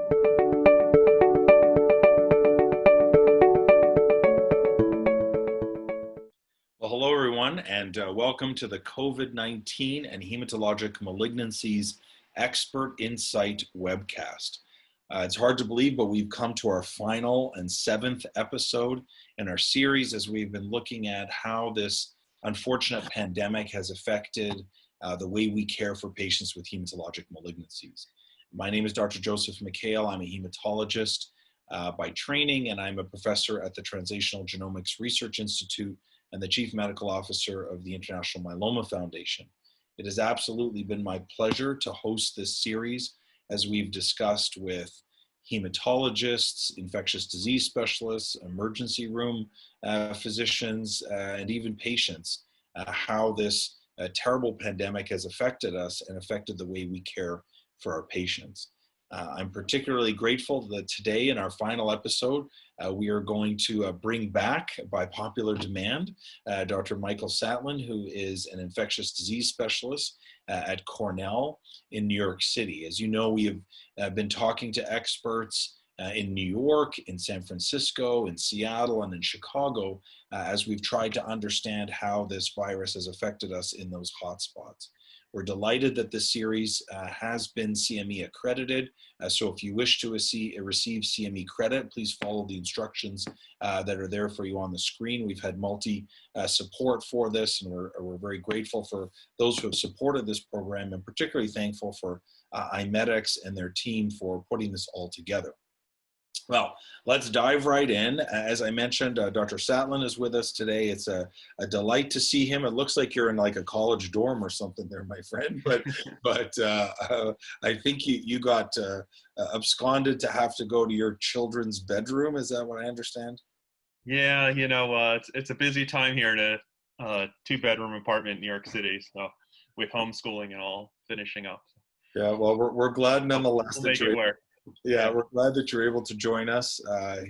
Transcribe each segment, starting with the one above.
Well, hello everyone, and welcome to the COVID-19 and Hematologic Malignancies Expert Insight webcast. It's hard to believe, but we've come to our final and 7th episode in our series as we've been looking at how this unfortunate pandemic has affected the way we care for patients with hematologic malignancies. My name is Dr. Joseph Mikhael. I'm a hematologist by training, and I'm a professor at the Translational Genomics Research Institute and the Chief Medical Officer of the International Myeloma Foundation. It has absolutely been my pleasure to host this series as we've discussed with hematologists, infectious disease specialists, emergency room physicians, and even patients, how this terrible pandemic has affected us and affected the way we care for our patients. I'm particularly grateful that today in our final episode, we are going to bring back, by popular demand, Dr. Michael Satlin, who is an infectious disease specialist at Cornell in New York City. As you know, we have been talking to experts in New York, in San Francisco, in Seattle, and in Chicago, as we've tried to understand how this virus has affected us in those hotspots. We're delighted that this series has been CME accredited. So if you wish to receive CME credit, please follow the instructions that are there for you on the screen. We've had support for this, and we're very grateful for those who have supported this program, and particularly thankful for Imedex and their team for putting this all together. Well, let's dive right in. As I mentioned, Dr. Satlin is with us today. It's a delight to see him. It looks like you're in like a college dorm or something there, my friend, but I think you got absconded to have to go to your children's bedroom. Is that what I understand? Yeah, it's a busy time here in a 2-bedroom apartment in New York City, so with homeschooling and all finishing up. Yeah, well, we're glad nonetheless We'll that make you're it work. Yeah, we're glad that you're able to join us.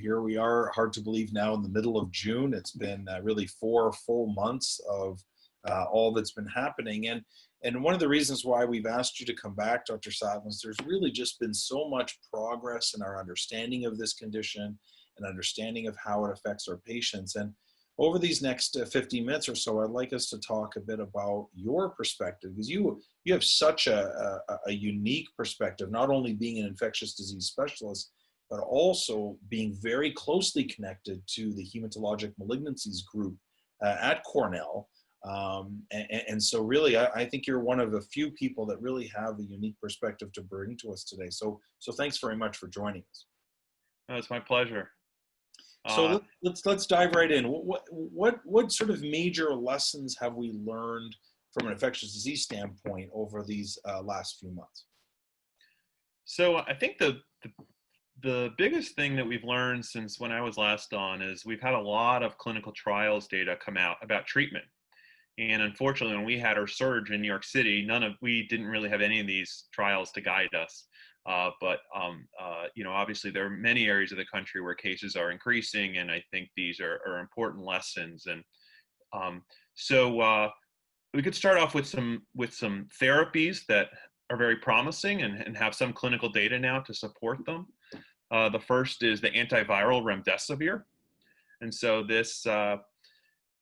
Here we are, hard to believe now in the middle of June. It's been really 4 full months of all that's been happening. And one of the reasons why we've asked you to come back, Dr. Satlin, is there's really just been so much progress in our understanding of this condition and understanding of how it affects our patients. And over these next 50 minutes or so, I'd like us to talk a bit about your perspective, because you have such a unique perspective, not only being an infectious disease specialist, but also being very closely connected to the hematologic malignancies group at Cornell. And so really, I think you're one of the few people that really have a unique perspective to bring to us today. So thanks very much for joining us. No, it's my pleasure. So let's dive right in. What sort of major lessons have we learned from an infectious disease standpoint over these last few months? So I think the biggest thing that we've learned since when I was last on is we've had a lot of clinical trials data come out about treatment. And unfortunately, when we had our surge in New York City, we didn't really have any of these trials to guide us. But obviously there are many areas of the country where cases are increasing, and I think these are important lessons. And so we could start off with some therapies that are very promising and have some clinical data now to support them. The first is the antiviral remdesivir, and so this.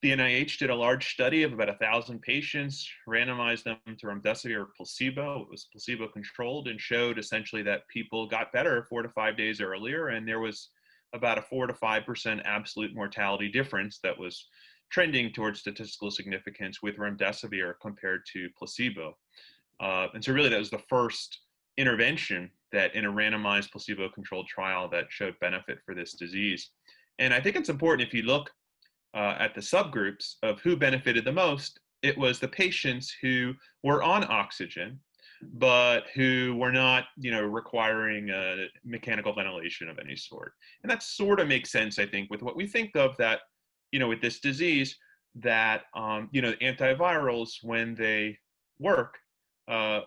The NIH did a large study of about 1,000 patients, randomized them to remdesivir or placebo. It was placebo controlled, and showed essentially that people got better 4 to 5 days earlier, and there was about a 4 to 5% absolute mortality difference that was trending towards statistical significance with remdesivir compared to placebo. And so really that was the first intervention that in a randomized placebo controlled trial that showed benefit for this disease. And I think it's important, if you look at the subgroups of who benefited the most, it was the patients who were on oxygen, but who were not, requiring mechanical ventilation of any sort. And that sort of makes sense, I think, with what we think of that, with this disease, that, antivirals, when they work,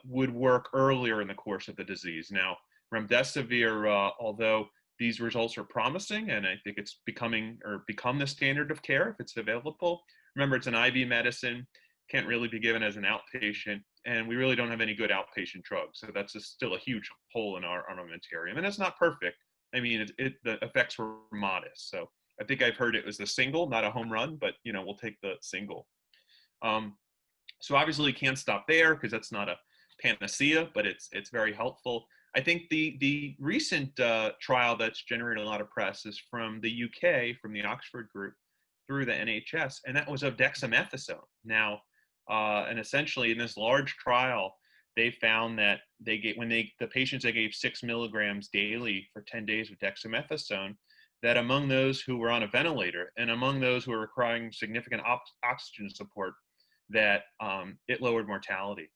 would work earlier in the course of the disease. Now, remdesivir, although these results are promising, and I think it's become the standard of care if it's available. Remember, it's an IV medicine. can't really be given as an outpatient, and we really don't have any good outpatient drugs. So that's still a huge hole in our armamentarium, and it's not perfect. I mean, the effects were modest. So I think I've heard it was the single, not a home run, but we'll take the single. So obviously you can't stop there because that's not a panacea, but it's very helpful. I think the recent trial that's generated a lot of press is from the UK, from the Oxford group through the NHS, and that was of dexamethasone. Now, and essentially in this large trial, they found that the patients they gave 6 milligrams daily for 10 days of dexamethasone, that among those who were on a ventilator and among those who were requiring significant oxygen support, that it lowered mortality.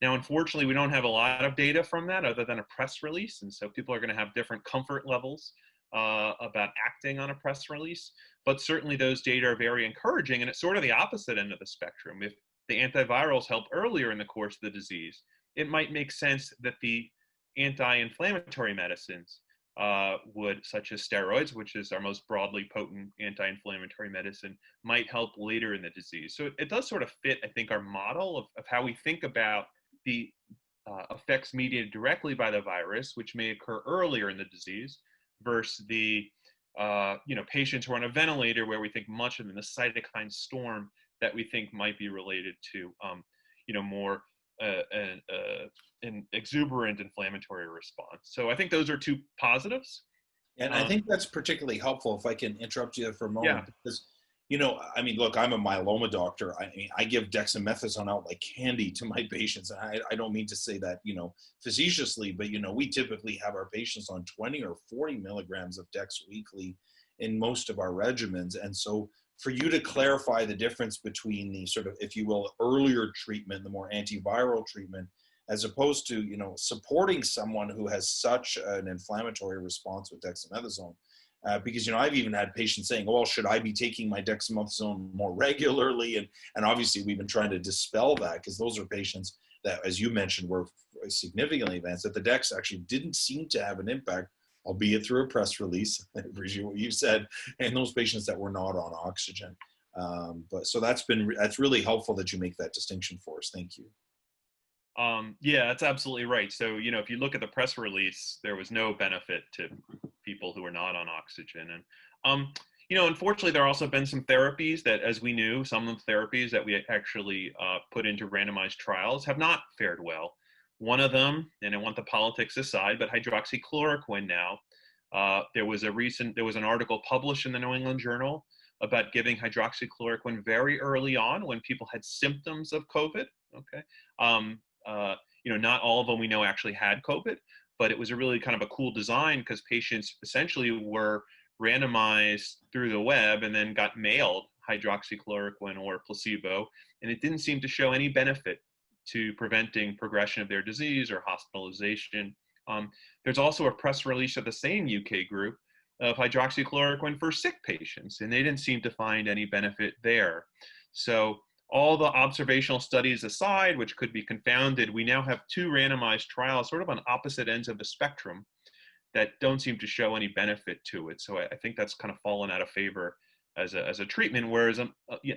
Now, unfortunately, we don't have a lot of data from that other than a press release. And so people are going to have different comfort levels about acting on a press release. But certainly those data are very encouraging. And it's sort of the opposite end of the spectrum. If the antivirals help earlier in the course of the disease, it might make sense that the anti-inflammatory medicines such as steroids, which is our most broadly potent anti-inflammatory medicine, might help later in the disease. So it does sort of fit, I think, our model of how we think about the effects mediated directly by the virus, which may occur earlier in the disease, versus the patients who are on a ventilator, where we think much of the cytokine storm that we think might be related to more an exuberant inflammatory response. So I think those are two positives. And I think that's particularly helpful, if I can interrupt you for a moment, Yeah. because, I mean, look, I'm a myeloma doctor. I mean, I give dexamethasone out like candy to my patients. And I don't mean to say that, facetiously, but, we typically have our patients on 20 or 40 milligrams of dex weekly in most of our regimens. And so for you to clarify the difference between the sort of, if you will, earlier treatment, the more antiviral treatment, as opposed to, supporting someone who has such an inflammatory response with dexamethasone. Because, I've even had patients saying, well, should I be taking my dexamethasone more regularly? And obviously we've been trying to dispel that, because those are patients that, as you mentioned, were significantly advanced, that the dex actually didn't seem to have an impact, albeit through a press release. I appreciate what you've said, and those patients that were not on oxygen. But so that's really helpful that you make that distinction for us. Thank you. Yeah, that's absolutely right. So, if you look at the press release, there was no benefit to people who were not on oxygen. And, unfortunately, there also been some therapies that, as we knew, some of the therapies that we actually put into randomized trials have not fared well. One of them, and I want the politics aside, but hydroxychloroquine now, there was an article published in the New England Journal about giving hydroxychloroquine very early on when people had symptoms of COVID. Okay. Not all of them we know actually had COVID, but it was a really kind of a cool design, because patients essentially were randomized through the web and then got mailed hydroxychloroquine or placebo, and it didn't seem to show any benefit to preventing progression of their disease or hospitalization. There's also a press release of the same UK group of hydroxychloroquine for sick patients, and they didn't seem to find any benefit there. So all the observational studies aside, which could be confounded, we now have 2 randomized trials sort of on opposite ends of the spectrum that don't seem to show any benefit to it. So I think that's kind of fallen out of favor as a treatment, whereas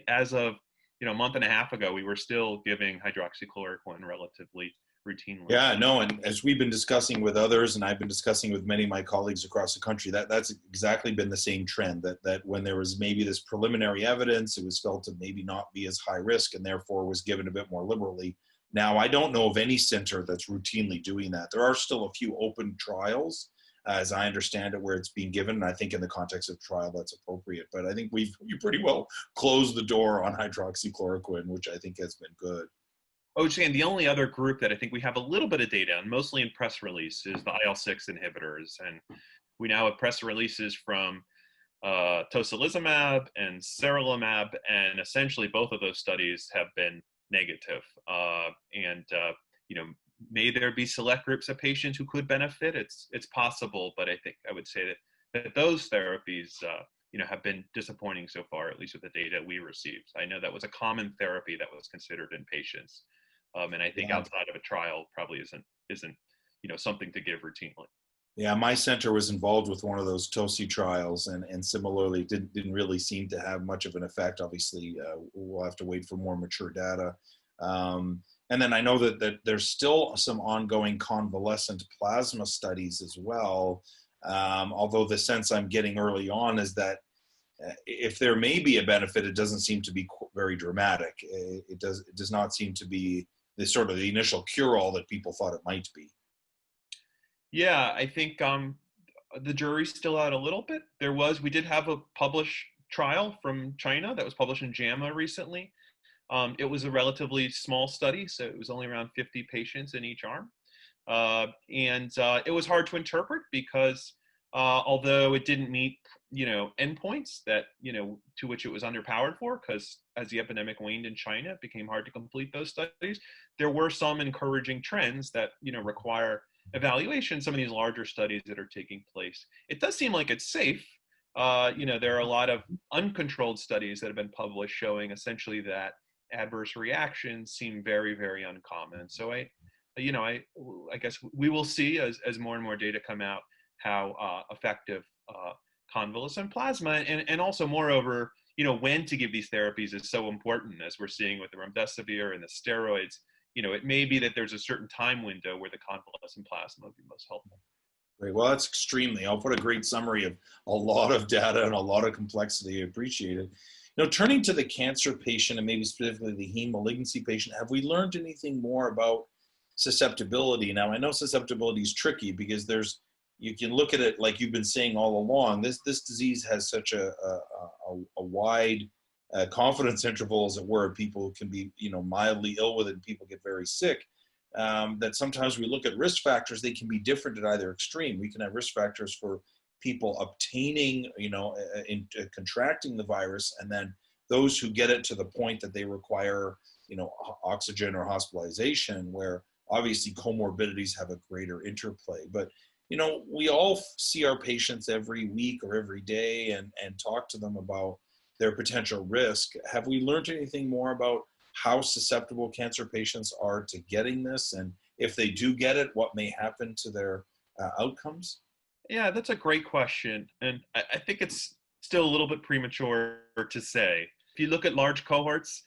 as of a month and a half ago, we were still giving hydroxychloroquine relatively routinely. Yeah, no, and as we've been discussing with others, and I've been discussing with many of my colleagues across the country, that's exactly been the same trend, that when there was maybe this preliminary evidence, it was felt to maybe not be as high risk, and therefore was given a bit more liberally. Now, I don't know of any center that's routinely doing that. There are still a few open trials, as I understand it, where it's being given, and I think in the context of trial, that's appropriate. But I think you pretty well closed the door on hydroxychloroquine, which I think has been good. Oh, Jan, the only other group that I think we have a little bit of data on, mostly in press release, is the IL-6 inhibitors. And we now have press releases from tocilizumab and serolumab, and essentially both of those studies have been negative. May there be select groups of patients who could benefit? It's possible, but I would say that those therapies have been disappointing so far, at least with the data we received. I know that was a common therapy that was considered in patients. And I think outside of a trial probably isn't something to give routinely. Yeah, my center was involved with one of those TOSI trials, and similarly didn't really seem to have much of an effect. Obviously, we'll have to wait for more mature data. And then I know that there's still some ongoing convalescent plasma studies as well. Although the sense I'm getting early on is that if there may be a benefit, it doesn't seem to be very dramatic. It does not seem to be the sort of the initial cure-all that people thought it might be. Yeah, I think the jury's still out a little bit. We did have a published trial from China that was published in JAMA recently. It was a relatively small study, so it was only around 50 patients in each arm. And it was hard to interpret because although it didn't meet, endpoints that, to which it was underpowered for, because as the epidemic waned in China, it became hard to complete those studies. There were some encouraging trends that, require evaluation, some of these larger studies that are taking place. It does seem like it's safe. There are a lot of uncontrolled studies that have been published showing essentially that adverse reactions seem very, very uncommon. So I guess we will see as more and more data come out how effective convalescent plasma and also moreover, when to give these therapies is so important, as we're seeing with the remdesivir and the steroids. It may be that there's a certain time window where the convalescent plasma would be most helpful. Great. Well, that's I'll put a great summary of a lot of data and a lot of complexity. I appreciate it. Turning to the cancer patient and maybe specifically the heme malignancy patient, have we learned anything more about susceptibility? Now, I know susceptibility is tricky because you can look at it like you've been saying all along. This disease has such a wide confidence interval, as it were. People can be mildly ill with it, and people get very sick. That sometimes we look at risk factors, they can be different at either extreme. We can have risk factors for people obtaining, contracting the virus, and then those who get it to the point that they require, oxygen or hospitalization, where obviously comorbidities have a greater interplay. But, we all see our patients every week or every day and talk to them about their potential risk. Have we learned anything more about how susceptible cancer patients are to getting this? And if they do get it, what may happen to their outcomes? Yeah, that's a great question. And I think it's still a little bit premature to say. If you look at large cohorts,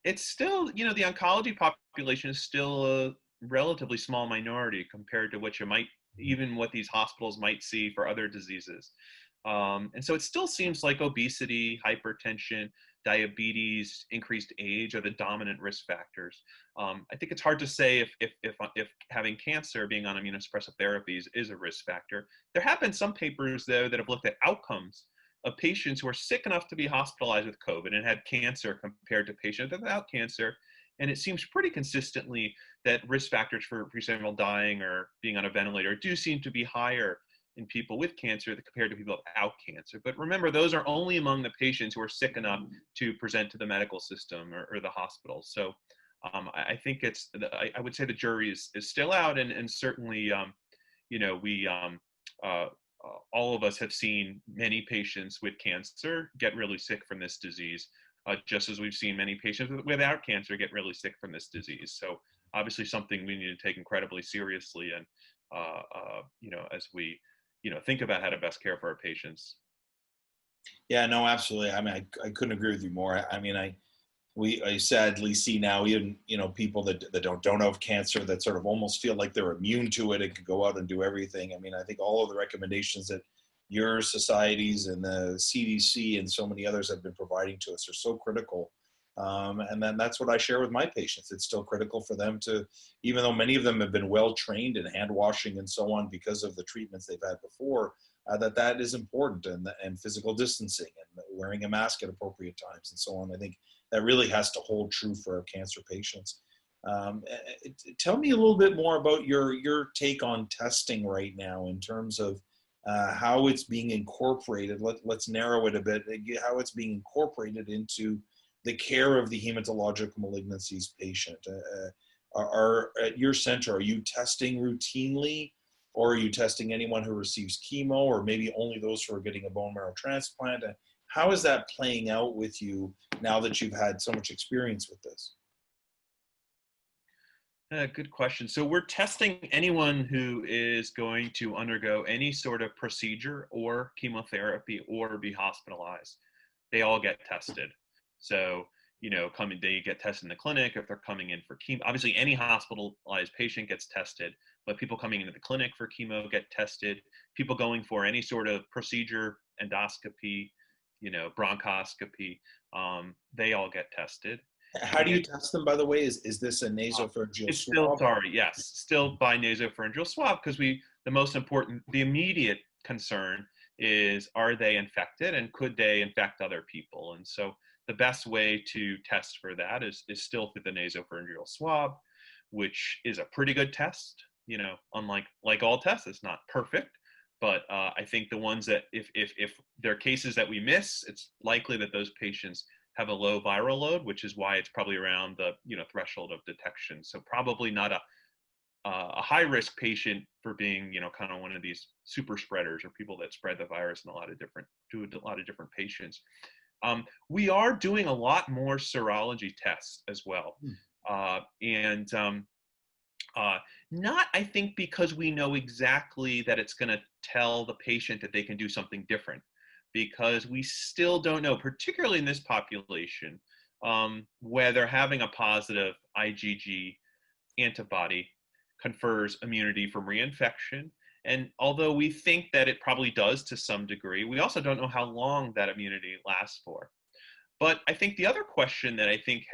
it's still, the oncology population is still a relatively small minority compared to what these hospitals might see for other diseases. And so it still seems like obesity, hypertension, diabetes, increased age are the dominant risk factors. I think it's hard to say if having cancer, being on immunosuppressive therapies, is a risk factor. There have been some papers, though, that have looked at outcomes of patients who are sick enough to be hospitalized with COVID and had cancer compared to patients without cancer. And it seems pretty consistently that risk factors for preterm dying or being on a ventilator do seem to be higher in people with cancer compared to people without cancer. But remember, those are only among the patients who are sick enough to present to the medical system or the hospital. So I think I would say the jury is still out, and certainly, we all of us have seen many patients with cancer get really sick from this disease, just as we've seen many patients without cancer get really sick from this disease. So obviously something we need to take incredibly seriously, and as we think about how to best care for our patients. Yeah, no, absolutely. I mean, I couldn't agree with you more. I mean, I sadly see now even, people that don't have cancer that sort of almost feel like they're immune to it and can go out and do everything. I mean, I think all of the recommendations that your societies and the CDC and so many others have been providing to us are so critical. And then that's what I share with my patients. It's still critical for them to, even though many of them have been well trained in hand washing and so on because of the treatments they've had before, that is important, and physical distancing and wearing a mask at appropriate times and so on. I think that really has to hold true for our cancer patients. Tell me a little bit more about your take on testing right now in terms of how it's being incorporated. Let's narrow it a bit, how it's being incorporated into the care of the hematologic malignancies patient. At your center, are you testing routinely, or are you testing anyone who receives chemo, or maybe only those who are getting a bone marrow transplant? How is that playing out with you now that you've had so much experience with this? Good question. So we're testing anyone who is going to undergo any sort of procedure or chemotherapy or be hospitalized. They all get tested. So, they get tested in the clinic if they're coming in for chemo. Obviously, any hospitalized patient gets tested, but people coming into the clinic for chemo get tested. People going for any sort of procedure, endoscopy, bronchoscopy, they all get tested. How do you test them, by the way? Is this a Uh, nasopharyngeal it's still, swab? sorry, yes, still by nasopharyngeal swab, because the immediate concern is, are they infected and could they infect other people? And so the best way to test for that is still through the nasopharyngeal swab, which is a pretty good test. Unlike all tests, it's not perfect, but I think the ones that if there are cases that we miss, it's likely that those patients have a low viral load, which is why it's probably around the threshold of detection. So probably not a high risk patient for being kind of one of these super spreaders or people that spread the virus in a lot of different patients. We are doing a lot more serology tests as well, and not, I think, because we know exactly that it's going to tell the patient that they can do something different, because we still don't know, particularly in this population, whether having a positive IgG antibody confers immunity from reinfection. And although we think that it probably does to some degree, we also don't know how long that immunity lasts for. But I think the other question that I think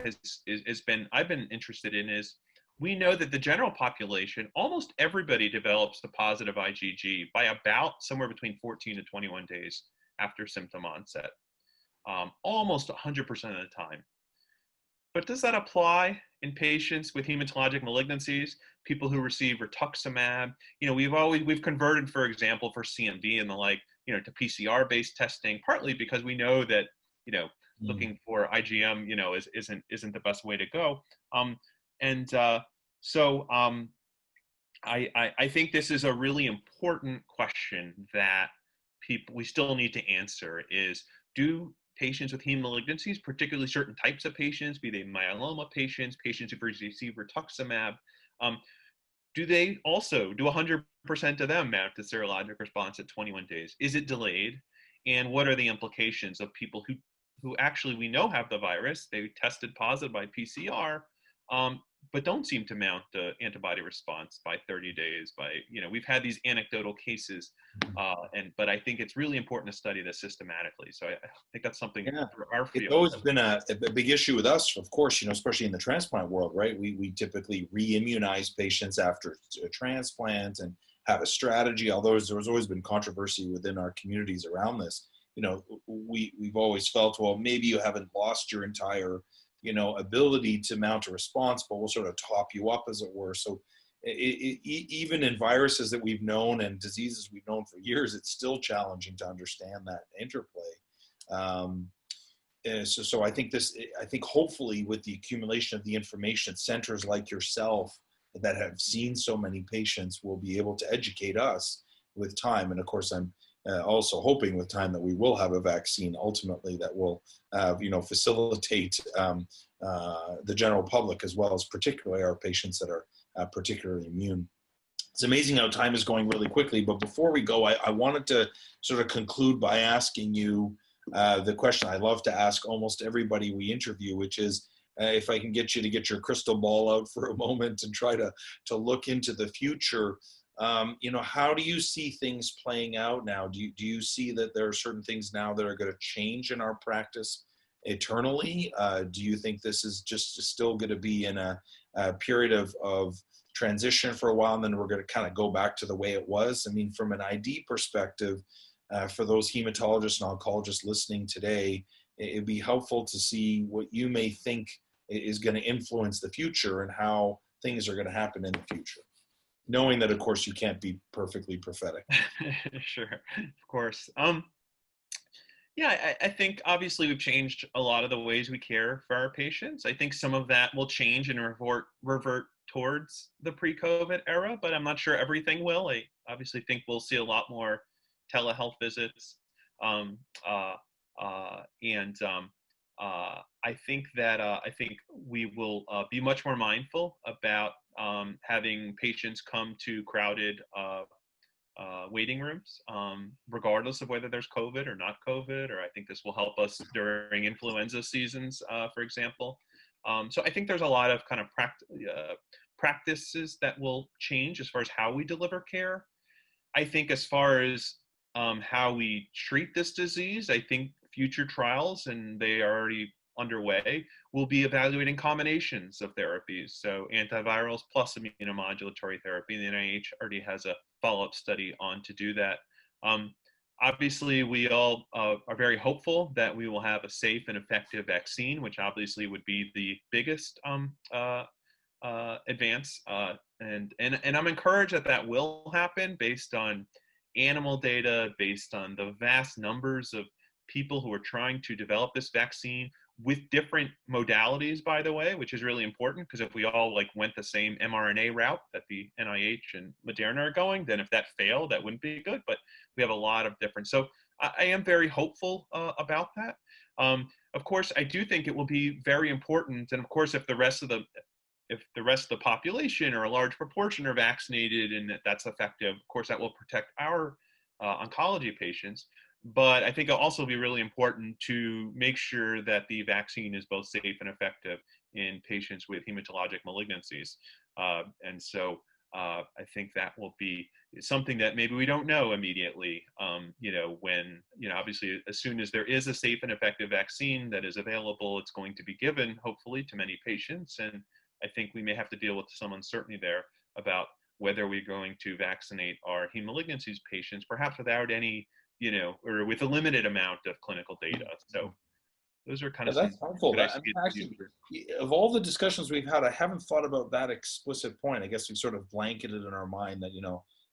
I've been interested in is, we know that the general population, almost everybody develops the positive IgG by about somewhere between 14 to 21 days after symptom onset, almost 100% of the time. But does that apply in patients with hematologic malignancies, people who receive rituximab? We've converted, for example, for CMV and the like, to PCR-based testing, partly because we know that, looking for IgM, isn't the best way to go. I think this is a really important question that we still need to answer: is, do patients with heme malignancies, particularly certain types of patients, be they myeloma patients, patients who've received rituximab, do 100% of them mount to serologic response at 21 days? Is it delayed? And what are the implications of people who actually we know have the virus, they tested positive by PCR, but don't seem to mount the antibody response by 30 days. We've had these anecdotal cases, but I think it's really important to study this systematically. So I think that's something for our field. It's always been a big issue with us, of course, especially in the transplant world, right? We typically re-immunize patients after a transplant and have a strategy, although there's always been controversy within our communities around this. We've always felt, well, maybe you haven't lost your entire ability to mount a response, but we'll sort of top you up, as it were. So even in viruses that we've known and diseases we've known for years, it's still challenging to understand that interplay. So I think hopefully with the accumulation of the information, centers like yourself that have seen so many patients will be able to educate us with time. And of course, I'm also hoping with time that we will have a vaccine ultimately that will, facilitate the general public, as well as particularly our patients that are particularly immune. It's amazing how time is going really quickly. But before we go, I wanted to sort of conclude by asking you the question I love to ask almost everybody we interview, which is, if I can get you to get your crystal ball out for a moment and try to look into the future. How do you see things playing out now? Do you see that there are certain things now that are going to change in our practice eternally? Do you think this is just still going to be in a period of transition for a while, and then we're going to kind of go back to the way it was? I mean, from an ID perspective, for those hematologists and oncologists listening today, it'd be helpful to see what you may think is going to influence the future and how things are going to happen in the future, knowing that, of course, you can't be perfectly prophetic. Sure, of course. I think obviously we've changed a lot of the ways we care for our patients. I think some of that will change and revert towards the pre-COVID era, but I'm not sure everything will. I obviously think we'll see a lot more telehealth visits, I think that I think we will be much more mindful about having patients come to crowded waiting rooms, regardless of whether there's COVID or not COVID. Or I think this will help us during influenza seasons, for example. So I think there's a lot of kind of practices that will change as far as how we deliver care. I think as far as how we treat this disease, I think future trials, and they are already underway, will be evaluating combinations of therapies. So antivirals plus immunomodulatory therapy. The NIH already has a follow-up study on to do that. Obviously, we all are very hopeful that we will have a safe and effective vaccine, which obviously would be the biggest advance. And I'm encouraged that that will happen based on animal data, based on the vast numbers of people who are trying to develop this vaccine with different modalities, by the way, which is really important, because if we all like went the same mRNA route that the NIH and Moderna are going, then if that failed, that wouldn't be good. But we have a lot of different. So I am very hopeful about that. Of course, I do think it will be very important. And of course, if the rest of the population or a large proportion are vaccinated and that's effective, of course, that will protect our oncology patients. But I think it'll also be really important to make sure that the vaccine is both safe and effective in patients with hematologic malignancies. And so I think that will be something that maybe we don't know immediately, when, obviously, as soon as there is a safe and effective vaccine that is available, it's going to be given, hopefully, to many patients. And I think we may have to deal with some uncertainty there about whether we're going to vaccinate our heme malignancies patients, perhaps without any, or with a limited amount of clinical data. So those are kind of that's helpful. some Actually, of all the discussions we've had, I haven't thought about that explicit point. I guess we sort of blanketed in our mind that,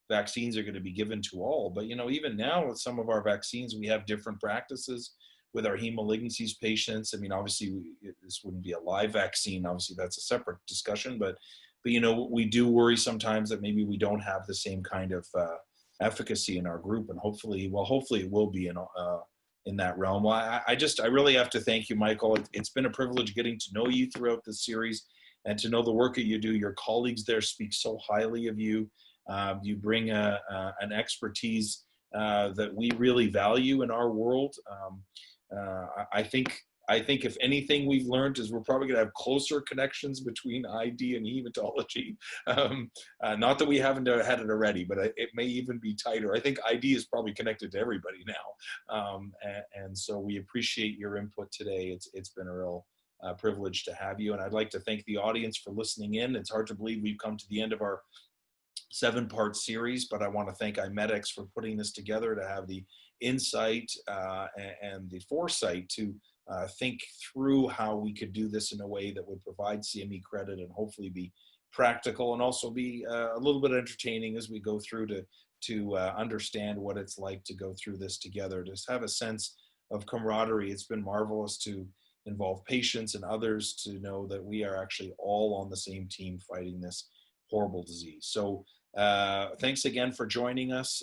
vaccines are going to be given to all. But, even now with some of our vaccines, we have different practices with our heme malignancies patients. I mean, obviously, this wouldn't be a live vaccine. Obviously, that's a separate discussion. But we do worry sometimes that maybe we don't have the same kind of efficacy in our group, and hopefully it will be in that realm. Well, I really have to thank you, Michael. It's been a privilege getting to know you throughout this series and to know the work that you do. Your colleagues there speak so highly of you. You bring an expertise that we really value in our world. I think if anything we've learned is we're probably going to have closer connections between ID and hematology. Not that we haven't had it already, but it may even be tighter. I think ID is probably connected to everybody now. And so we appreciate your input today. It's been a real privilege to have you. And I'd like to thank the audience for listening in. It's hard to believe we've come to the end of our 7-part series, but I want to thank Imedex for putting this together, to have the insight and the foresight to think through how we could do this in a way that would provide CME credit and hopefully be practical and also be a little bit entertaining as we go through to understand what it's like to go through this together, to have a sense of camaraderie. It's been marvelous to involve patients and others to know that we are actually all on the same team fighting this horrible disease. So thanks again for joining us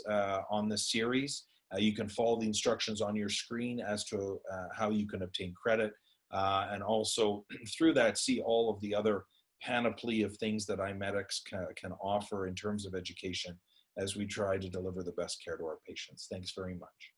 on this series. You can follow the instructions on your screen as to how you can obtain credit, and also through that see all of the other panoply of things that Imedex can offer in terms of education as we try to deliver the best care to our patients. Thanks very much.